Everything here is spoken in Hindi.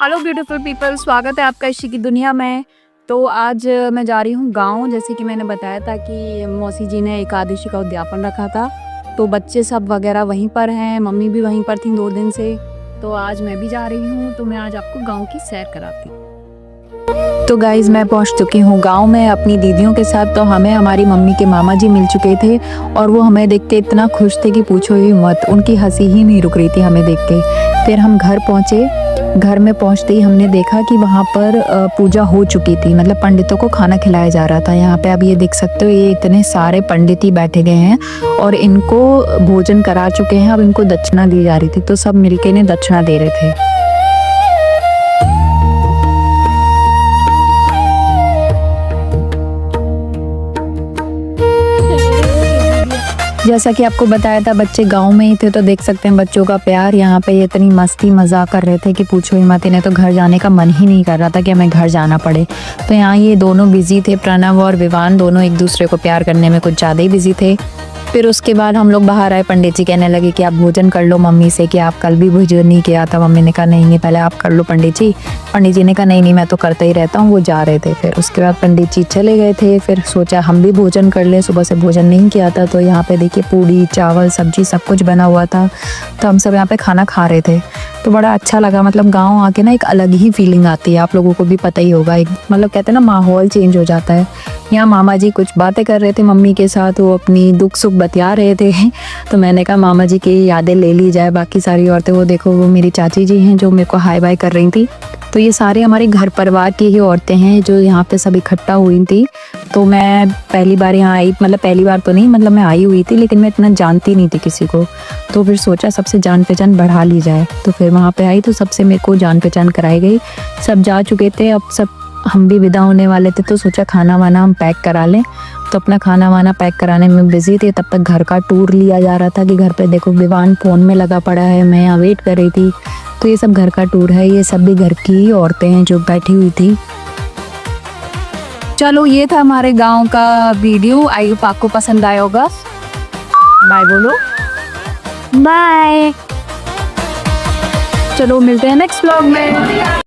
हेलो ब्यूटीफुल पीपल, स्वागत है आपका इश्क की दुनिया में। तो आज मैं जा रही हूँ गांव, जैसे कि मैंने बताया था कि मौसी जी ने एकादशी का उद्यापन रखा था, तो बच्चे सब वगैरह वहीं पर हैं, मम्मी भी वहीं पर थी 2 दिन से। तो आज मैं भी जा रही हूँ, तो मैं आज आपको गांव की सैर कराती हूँ। तो गाइज़, मैं पहुंच चुकी हूँ गांव में अपनी दीदियों के साथ। तो हमें हमारी मम्मी के मामा जी मिल चुके थे और वो हमें देख के इतना खुश थे कि पूछो ही मत, उनकी हंसी ही नहीं रुक रही थी हमें देख के। फिर हम घर पहुँचे। घर में पहुँचते ही हमने देखा कि वहाँ पर पूजा हो चुकी थी, मतलब पंडितों को खाना खिलाया जा रहा था। यहाँ पे आप ये देख सकते हो, ये इतने सारे पंडित ही बैठे गए हैं और इनको भोजन करा चुके हैं। अब इनको दक्षिणा दी जा रही थी, तो सब मिलके इन्हें दक्षिणा दे रहे थे। जैसा कि आपको बताया था, बच्चे गांव में ही थे, तो देख सकते हैं बच्चों का प्यार। यहाँ पे ये इतनी मस्ती मजाक कर रहे थे कि पूछो ही मत। इन्हें तो घर जाने का मन ही नहीं कर रहा था कि हमें घर जाना पड़े। तो यहाँ ये दोनों बिजी थे, प्रणव और विवान दोनों एक दूसरे को प्यार करने में कुछ ज़्यादा ही बिजी थे। फिर उसके बाद हम लोग बाहर आए। पंडित जी कहने लगे कि आप भोजन कर लो मम्मी से, कि आप कल भी भोजन नहीं किया था। मम्मी ने कहा नहीं नहीं, पहले आप कर लो पंडित जी। पंडित जी ने कहा नहीं नहीं, मैं तो करता ही रहता हूँ। वो जा रहे थे। फिर उसके बाद पंडित जी चले गए थे। फिर सोचा हम भी भोजन कर लें, सुबह से भोजन नहीं किया था। तो यहाँ पे देखिए पूड़ी चावल सब्जी सब कुछ बना हुआ था, तो हम सब यहाँ पे खाना खा रहे थे। तो बड़ा अच्छा लगा। मतलब गाँव आके ना एक अलग ही फीलिंग आती है, आप लोगों को भी पता ही होगा। एक मतलब कहते हैं ना, माहौल चेंज हो जाता है। यहाँ मामा जी कुछ बातें कर रहे थे मम्मी के साथ, वो अपनी दुख सुख बतिया रहे थे। तो मैंने कहा मामा जी की यादें ले ली जाए। बाकी सारी औरतें, वो देखो वो मेरी चाची जी हैं जो मेरे को हाय बाय कर रही थी। तो ये सारे हमारे घर परिवार की ही औरतें हैं जो यहाँ पे सब इकट्ठा हुई थी। तो मैं पहली बार यहाँ आई, मतलब पहली बार तो नहीं, मतलब मैं आई हुई थी, लेकिन मैं इतना जानती नहीं थी किसी को। तो फिर सोचा सबसे जान पहचान बढ़ा ली जाए। तो फिर वहाँ पे आई तो सबसे मेरे को जान पहचान कराई गई। सब जा चुके थे, अब सब हम भी विदा होने वाले थे। तो सोचा खाना वाना हम पैक करा लें। तो अपना खाना वाना पैक कराने में बिजी थे। तब तक घर का टूर लिया जा रहा था कि घर पे देखो विवान फ़ोन में लगा पड़ा है, मैं यहाँ वेट कर रही थी। तो ये सब घर का टूर है। ये सब भी घर की ही औरतें हैं जो बैठी हुई थी। चलो, ये था हमारे गांव का वीडियो। आई होप आपको पसंद आया होगा। बाय बोलो। बाय। चलो मिलते हैं नेक्स्ट व्लॉग में।